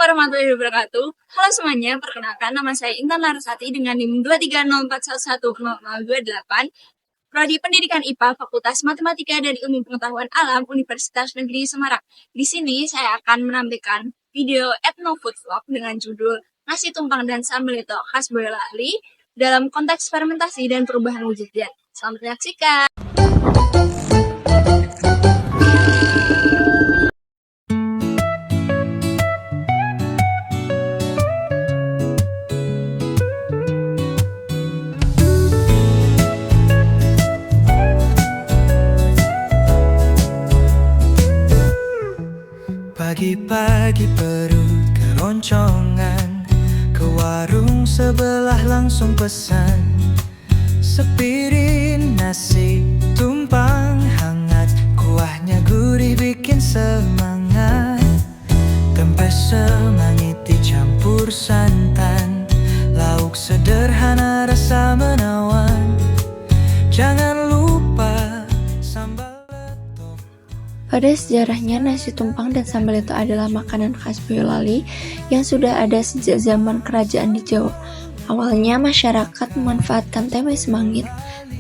warahmatullahi wabarakatuh. Halo semuanya, perkenalkan nama saya Intan Larasati dengan NIM 230410028, Prodi Pendidikan IPA Fakultas Matematika dan Ilmu Pengetahuan Alam Universitas Negeri Semarang. Di sini saya akan menampilkan video ethno food vlog dengan judul Nasi Tumpang dan Sambal Leto khas Boyolali dalam konteks fermentasi dan perubahan wujud zat. Selamat menyaksikan. Pagi-pagi perut keroncongan, ke warung sebelah langsung pesan sepiring nasi tumpang hangat, kuahnya gurih bikin semangat. Tempe semangit dicampur santan, lauk sederhana rasa menawan. Jangan lupa sambal. Pada sejarahnya, nasi tumpang dan sambal leto adalah makanan khas Boyolali yang sudah ada sejak zaman kerajaan di Jawa. Awalnya masyarakat memanfaatkan tempe semangit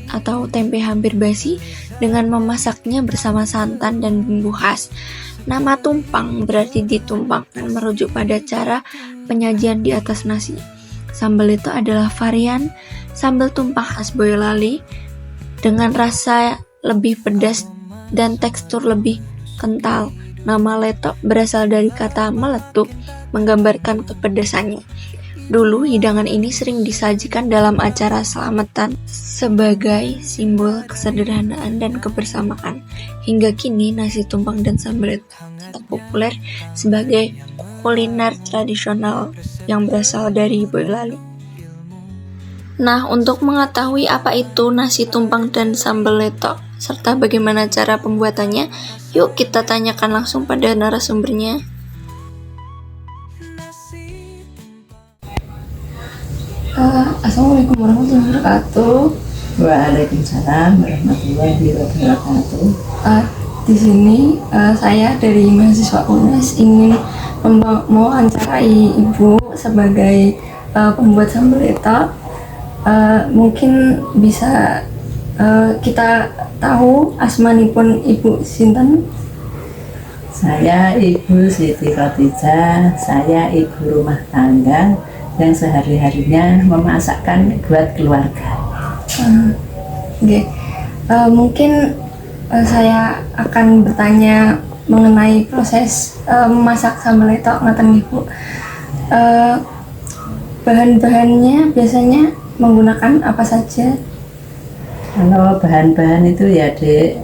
atau tempe hampir basi dengan memasaknya bersama santan dan bumbu khas. Nama tumpang berarti ditumpangkan, merujuk pada cara penyajian di atas nasi. Sambal leto adalah varian sambal tumpang khas Boyolali dengan rasa lebih pedas dan tekstur lebih kental. Nama leto berasal dari kata meletup, menggambarkan kepedasannya. Dulu hidangan ini sering disajikan dalam acara selamatan sebagai simbol kesederhanaan dan kebersamaan. Hingga kini nasi tumpang dan sambal leto tetap populer sebagai kuliner tradisional yang berasal dari Boyolali. Nah, untuk mengetahui apa itu nasi tumpang dan sambal leto serta bagaimana cara pembuatannya, yuk kita tanyakan langsung pada narasumbernya. Assalamualaikum warahmatullahi wabarakatuh. Waalaikumsalam warahmatullahi wabarakatuh. Di sini saya dari mahasiswa UNES ingin mewawancarai Ibu sebagai pembuat sambal leto. Mungkin bisa kita tahu asmanipun Ibu sinten? Saya Ibu Siti Khadijah, saya ibu rumah tangga yang sehari-harinya memasakkan buat keluarga. Mungkin saya akan bertanya mengenai proses memasak sambal leto ngaten Ibu. Bahan-bahannya biasanya menggunakan apa saja? Kalau bahan-bahan itu ya Dek,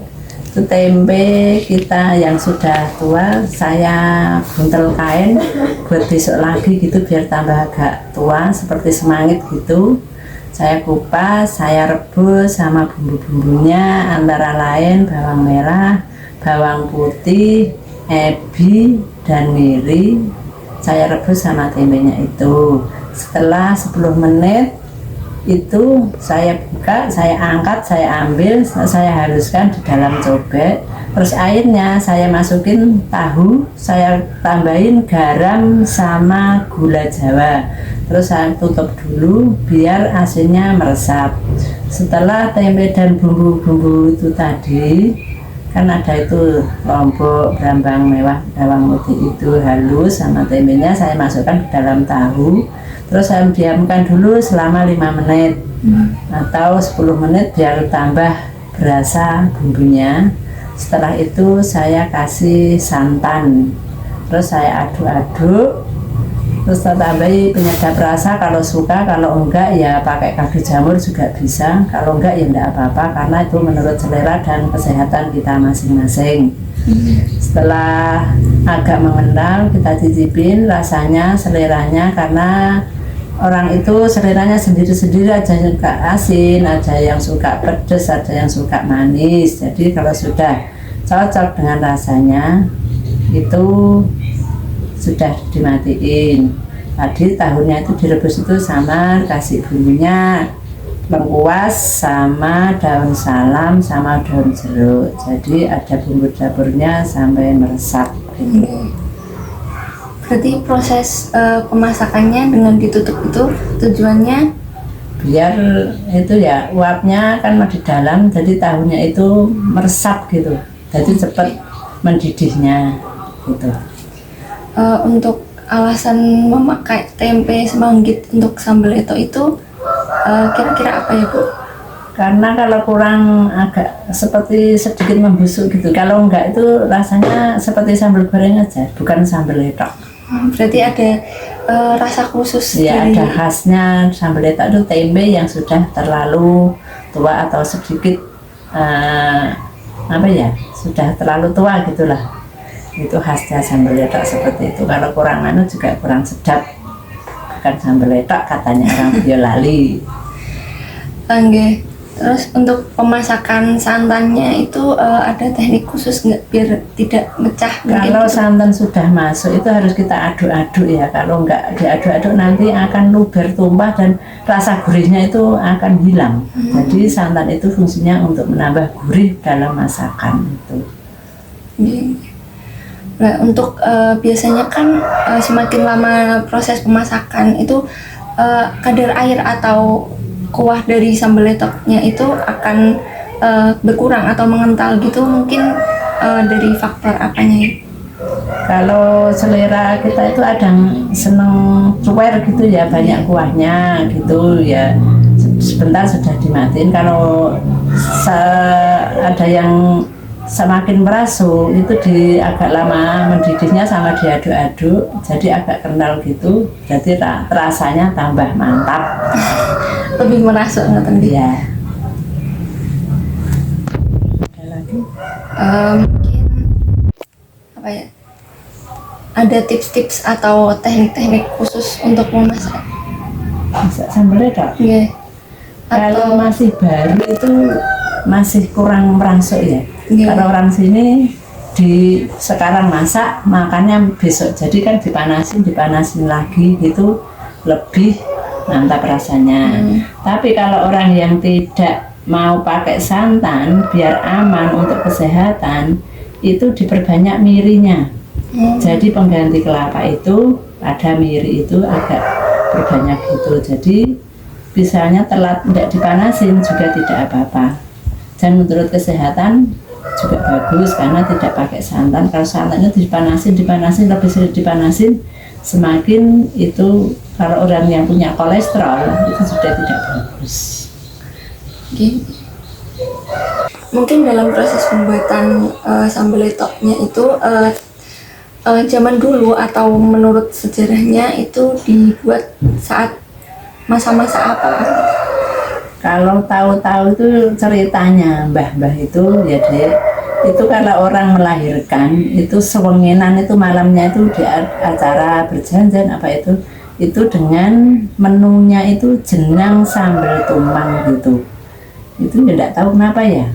itu tempe kita yang sudah tua saya buntel kain buat besok lagi gitu biar tambah agak tua seperti semangit gitu. Saya kupas, saya rebus sama bumbu-bumbunya antara lain bawang merah, bawang putih, ebi, dan miri. Saya rebus sama tempenya itu. Setelah 10 menit itu saya buka, saya angkat, saya ambil, saya haluskan di dalam cobek. Terus airnya saya masukin tahu, saya tambahin garam sama gula jawa. Terus saya tutup dulu biar asinnya meresap. Setelah tempe dan bumbu-bumbu itu tadi, kan ada itu lombok, brambang mewah, bawang putih itu halus sama tempenya saya masukkan ke dalam tahu. Terus saya diamkan dulu selama 5 menit atau 10 menit biar tambah berasa bumbunya. Setelah itu saya kasih santan, terus saya aduk-aduk, terus saya tambahi penyedap rasa kalau suka, kalau enggak ya pakai kaldu jamur juga bisa, kalau enggak ya enggak apa-apa karena itu menurut selera dan kesehatan kita masing-masing. Setelah agak mengental kita cicipin rasanya, seleranya, karena orang itu seleranya sendiri-sendiri, ada yang suka asin, ada yang suka pedas, ada yang suka manis. Jadi kalau sudah cocok dengan rasanya itu sudah dimatiin. Tadi tahunya itu direbus itu sama kasih bumbunya lengkuas sama daun salam sama daun jeruk. Jadi ada bumbu dapurnya sampai meresap gitu. Berarti proses pemasakannya dengan ditutup itu tujuannya biar itu ya uapnya kan di dalam, jadi tahunya itu meresap gitu, jadi cepat mendidihnya gitu. untuk alasan memakai tempe Semangit untuk sambal leto itu kira-kira apa ya Bu? Karena kalau kurang agak seperti sedikit membusuk gitu, kalau enggak itu rasanya seperti sambal goreng aja, bukan sambal letok. Berarti ada rasa khusus Ya dari ada khasnya sambal letok itu tempe yang sudah terlalu tua atau sedikit apa ya, sudah terlalu tua gitulah. Itu khasnya sambal letok seperti itu. Kalau kurang anu juga kurang sedap. Bukan sambal letok katanya orang Boyolali. Oke. Terus untuk pemasakan santannya itu ada teknik khusus nggak biar tidak mecah? Kalau santan sudah masuk itu harus kita aduk-aduk ya. Kalau enggak diaduk-aduk nanti akan luber, tumpah, dan rasa gurihnya itu akan hilang. Jadi santan itu fungsinya untuk menambah gurih dalam masakan itu. Nah, untuk biasanya kan semakin lama proses pemasakan itu kadar air atau kuah dari sambal letoknya itu akan berkurang atau mengental gitu, mungkin dari faktor apanya? Kalau selera kita itu ada yang seneng cuer gitu ya, banyak kuahnya gitu ya, sebentar sudah dimatiin. Kalau ada yang semakin merasu itu agak lama mendidihnya sama diaduk-aduk, jadi agak kental gitu, jadi rasanya tambah mantap. Lebih merasuk nggak Ya. Ada lagi? Mungkin apa ya? Ada tips-tips atau teknik-teknik khusus untuk memasak? Masak sambal letok? Iya. Kalau masih baru itu masih kurang merangsuk ya. Kalau orang sini sekarang masak makannya besok, jadi kan dipanasin lagi gitu, lebih mantap rasanya. Tapi kalau orang yang tidak mau pakai santan biar aman untuk kesehatan, itu diperbanyak mirinya. Jadi pengganti kelapa itu ada miri itu agak berbanyak gitu. Jadi misalnya telat tidak dipanasin juga tidak apa-apa. Dan menurut kesehatan juga bagus karena tidak pakai santan. Kalau santannya dipanasin lebih sering dipanasin, semakin itu kalau orang yang punya kolesterol itu sudah tidak bagus. Mungkin dalam proses pembuatan sambal letoknya itu zaman dulu atau menurut sejarahnya itu dibuat saat masa-masa apa? Kalau tahu-tahu itu ceritanya mbah-mbah itu ya Dek, itu kalau orang melahirkan itu sewengenan itu malamnya itu di acara berjanjian apa itu dengan menunya itu jenang sambal tumpang gitu. Itu ya enggak tahu kenapa ya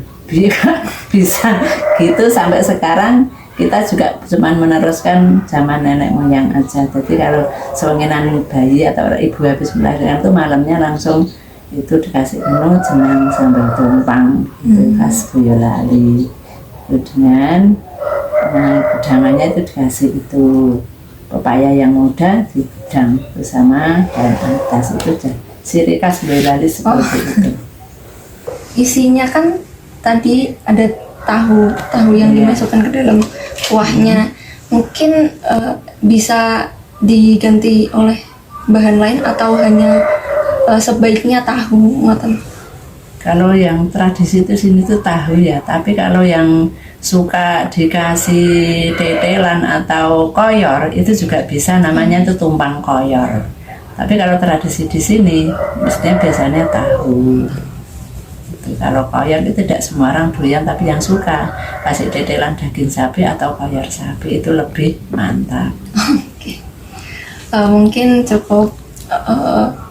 bisa gitu sampai sekarang. Kita juga cuma meneruskan zaman nenek moyang aja. Jadi kalau sewengenan bayi atau ibu habis melahirkan itu malamnya langsung itu dikasih menu jenang sambal tumpang itu khas Boyolali. Dengan gudangannya itu dikasih itu pepaya yang muda digudang bersama daun atas, itu ciri khas Boyolali seperti itu. Isinya kan tadi ada tahu yang dimasukkan ke dalam kuahnya, mungkin bisa diganti oleh bahan lain atau hanya sebaiknya tahu ngoten? Kalau yang tradisi itu sini tuh tahu ya, tapi kalau yang suka dikasih tetelan atau koyor itu juga bisa, namanya itu tumpang koyor. Tapi kalau tradisi di sini mestinya biasanya tahu. Kalau koyor itu tidak semua orang doyan, tapi yang suka kasih tetelan daging sapi atau koyor sapi itu lebih mantap. Oke. Mungkin cukup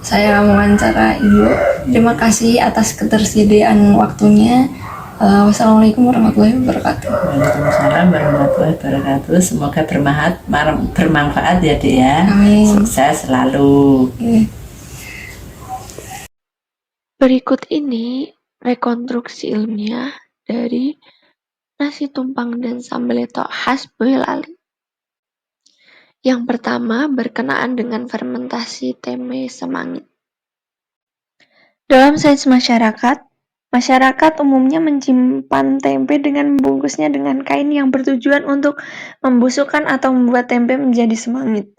saya wawancara Ibu. Terima kasih atas ketersediaan waktunya. Wassalamualaikum warahmatullahi wabarakatuh. Waalaikumsalam warahmatullahi wabarakatuh. Semoga bermanfaat ya Dek ya. Amin. Sukses selalu. Berikut ini rekonstruksi ilmiah dari nasi tumpang dan sambal letok khas Boyolali. Yang pertama berkenaan dengan fermentasi tempe semangit. Dalam sains masyarakat, masyarakat umumnya menyimpan tempe dengan membungkusnya dengan kain yang bertujuan untuk membusukkan atau membuat tempe menjadi semangit.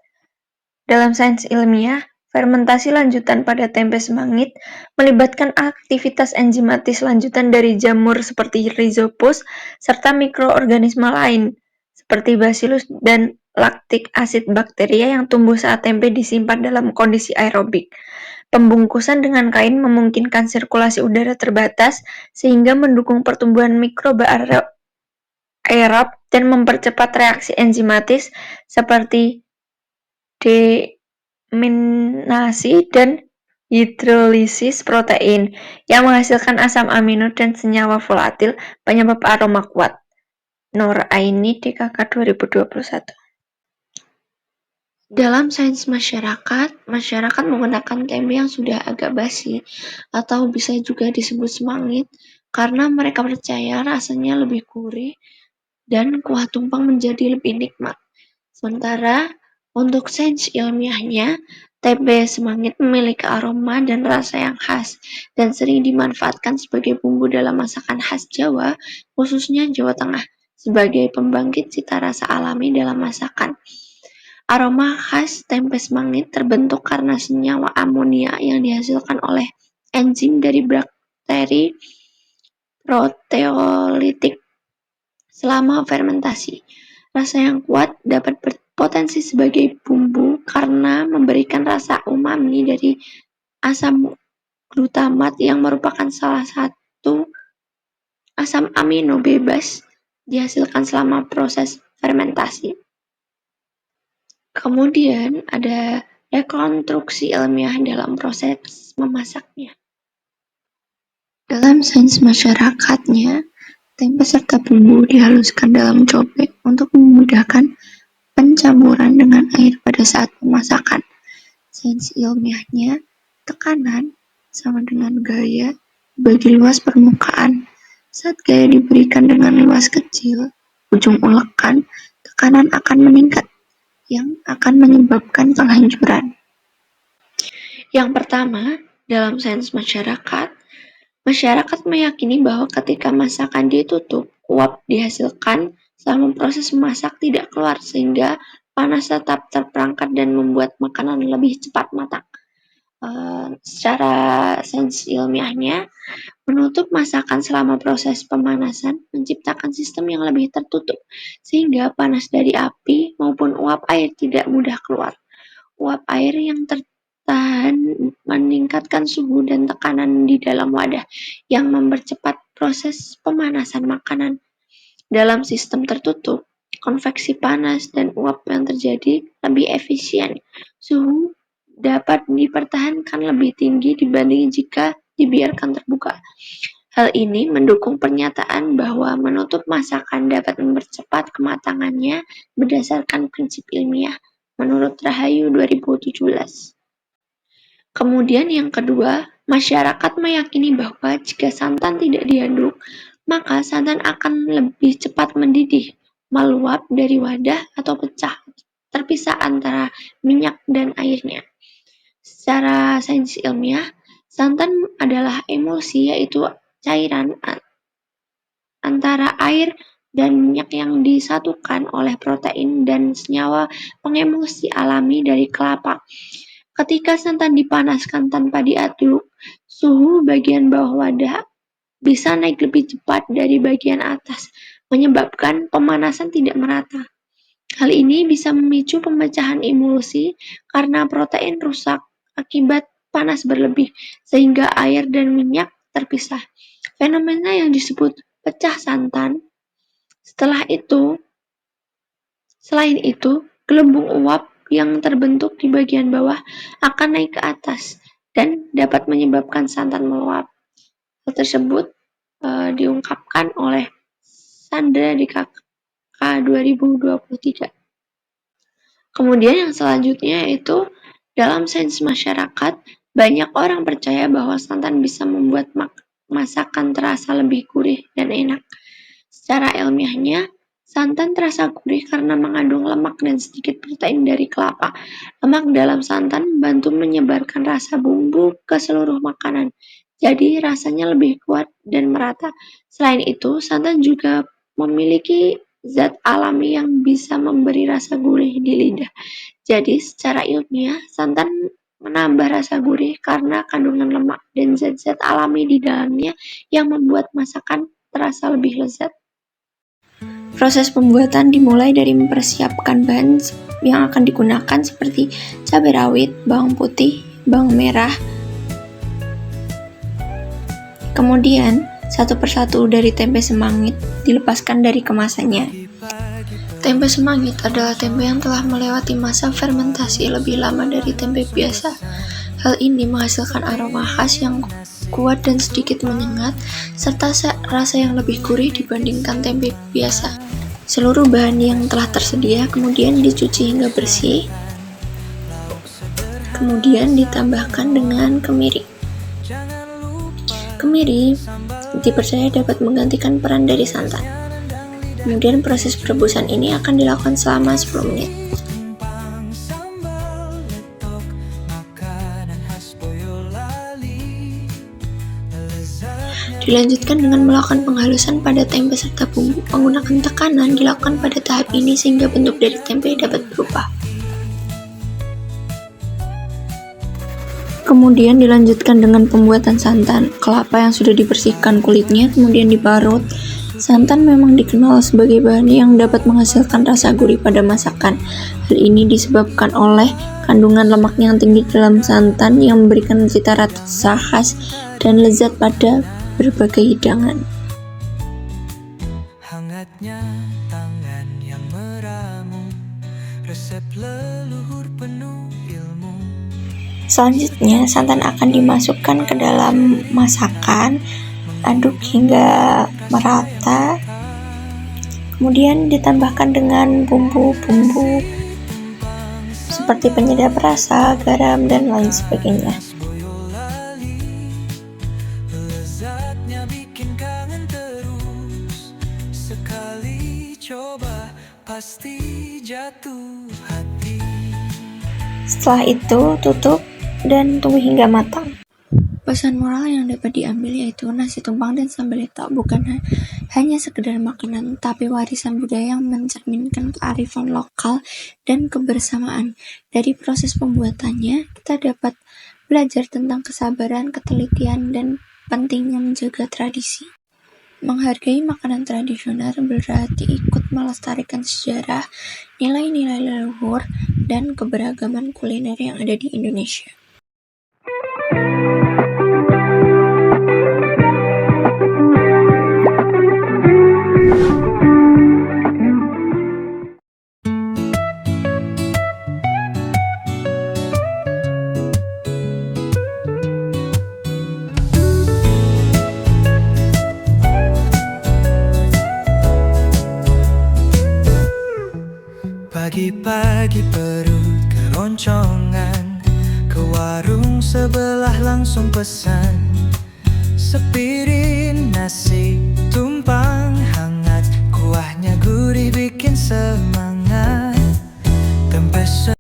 Dalam sains ilmiah, fermentasi lanjutan pada tempe semangit melibatkan aktivitas enzimatis lanjutan dari jamur seperti rhizopus serta mikroorganisme lain seperti bacillus dan lactic acid bakteria yang tumbuh saat tempe disimpan dalam kondisi aerobik. Pembungkusan dengan kain memungkinkan sirkulasi udara terbatas sehingga mendukung pertumbuhan mikroba aerob dan mempercepat reaksi enzimatis seperti deaminasi dan hidrolisis protein yang menghasilkan asam amino dan senyawa volatil penyebab aroma kuat. Noraini DKK 2021. Dalam sains masyarakat menggunakan tempe yang sudah agak basi atau bisa juga disebut semangit karena mereka percaya rasanya lebih gurih dan kuah tumpang menjadi lebih nikmat. Sementara untuk sains ilmiahnya, tempe semangit memiliki aroma dan rasa yang khas dan sering dimanfaatkan sebagai bumbu dalam masakan khas Jawa, khususnya Jawa Tengah, sebagai pembangkit cita rasa alami dalam masakan. Aroma khas tempe semangit terbentuk karena senyawa amonia yang dihasilkan oleh enzim dari bakteri proteolitik selama fermentasi. Rasa yang kuat dapat berpotensi sebagai bumbu karena memberikan rasa umami dari asam glutamat yang merupakan salah satu asam amino bebas dihasilkan selama proses fermentasi. Kemudian ada rekonstruksi ilmiah dalam proses memasaknya. Dalam sains masyarakatnya, tempe serta bumbu dihaluskan dalam cobek untuk memudahkan pencampuran dengan air pada saat pemasakan. Sains ilmiahnya, tekanan sama dengan gaya bagi luas permukaan. Saat gaya diberikan dengan luas kecil, ujung ulekan, tekanan akan meningkat yang akan menyebabkan penghancuran. Yang pertama, dalam sains masyarakat meyakini bahwa ketika masakan ditutup, uap dihasilkan selama proses memasak tidak keluar sehingga panas tetap terperangkap dan membuat makanan lebih cepat matang. Secara sains ilmiahnya, menutup masakan selama proses pemanasan menciptakan sistem yang lebih tertutup, sehingga panas dari api maupun uap air tidak mudah keluar. Uap air yang tertahan meningkatkan suhu dan tekanan di dalam wadah, yang mempercepat proses pemanasan makanan. Dalam sistem tertutup, konveksi panas dan uap yang terjadi lebih efisien. Suhu dapat dipertahankan lebih tinggi dibanding jika dibiarkan terbuka. Hal ini mendukung pernyataan bahwa menutup masakan dapat mempercepat kematangannya berdasarkan prinsip ilmiah, menurut Rahayu 2017. Kemudian yang kedua, masyarakat meyakini bahwa jika santan tidak diaduk, maka santan akan lebih cepat mendidih, meluap dari wadah atau pecah, terpisah antara minyak dan airnya. Secara sains ilmiah, santan adalah emulsi, yaitu cairan antara air dan minyak yang disatukan oleh protein dan senyawa pengemulsi alami dari kelapa. Ketika santan dipanaskan tanpa diaduk, suhu bagian bawah wadah bisa naik lebih cepat dari bagian atas, menyebabkan pemanasan tidak merata. Hal ini bisa memicu pemecahan emulsi karena protein rusak akibat panas berlebih, sehingga air dan minyak terpisah. Fenomena yang disebut pecah santan. Selain itu, gelembung uap yang terbentuk di bagian bawah akan naik ke atas dan dapat menyebabkan santan meluap. Hal tersebut diungkapkan oleh Sandra DKK 2023. Kemudian yang selanjutnya yaitu dalam sains masyarakat, banyak orang percaya bahwa santan bisa membuat masakan terasa lebih gurih dan enak. Secara ilmiahnya, Santan terasa gurih karena mengandung lemak dan sedikit protein dari kelapa. Lemak dalam santan membantu menyebarkan rasa bumbu ke seluruh makanan, jadi rasanya lebih kuat dan merata. Selain itu, santan juga memiliki zat alami yang bisa memberi rasa gurih di lidah. Jadi, secara ilmiah, santan menambah rasa gurih karena kandungan lemak dan zat-zat alami di dalamnya yang membuat masakan terasa lebih lezat. Proses pembuatan dimulai dari mempersiapkan bahan yang akan digunakan seperti cabai rawit, bawang putih, bawang merah. Kemudian, satu persatu dari tempe semangit dilepaskan dari kemasannya. Tempe semangit adalah tempe yang telah melewati masa fermentasi lebih lama dari tempe biasa. Hal ini menghasilkan aroma khas yang kuat dan sedikit menyengat, serta rasa yang lebih gurih dibandingkan tempe biasa. Seluruh bahan yang telah tersedia kemudian dicuci hingga bersih, kemudian ditambahkan dengan kemiri. Kemiri dipercaya dapat menggantikan peran dari santan. Kemudian proses perebusan ini akan dilakukan selama 10 menit. Dilanjutkan dengan melakukan penghalusan pada tempe serta bumbu. Menggunakan tekanan dilakukan pada tahap ini sehingga bentuk dari tempe dapat berubah. Kemudian dilanjutkan dengan pembuatan santan. Kelapa yang sudah dibersihkan kulitnya kemudian diparut. Santan memang dikenal sebagai bahan yang dapat menghasilkan rasa gurih pada masakan. Hal ini disebabkan oleh kandungan lemak yang tinggi dalam santan yang memberikan cita rasa khas dan lezat pada berbagai hidangan. Hangatnya tangan yang meramu, resep leluhur penuh ilmu. Selanjutnya, santan akan dimasukkan ke dalam masakan, aduk hingga merata. Kemudian ditambahkan dengan bumbu-bumbu seperti penyedap rasa, garam, dan lain sebagainya. Lezatnya bikin kangen terus. Sekali coba pasti jatuh hati. Setelah itu, tutup dan tunggu hingga matang. Pesan moral yang dapat diambil yaitu nasi tumpang dan sambal letok bukan hanya sekedar makanan, tapi warisan budaya yang mencerminkan kearifan lokal dan kebersamaan. Dari proses pembuatannya, kita dapat belajar tentang kesabaran, ketelitian, dan pentingnya menjaga tradisi. Menghargai makanan tradisional berarti ikut melestarikan sejarah, nilai-nilai leluhur, dan keberagaman kuliner yang ada di Indonesia. Pagi-pagi perut keroncongan, ke warung sebelah langsung pesan sepiring nasi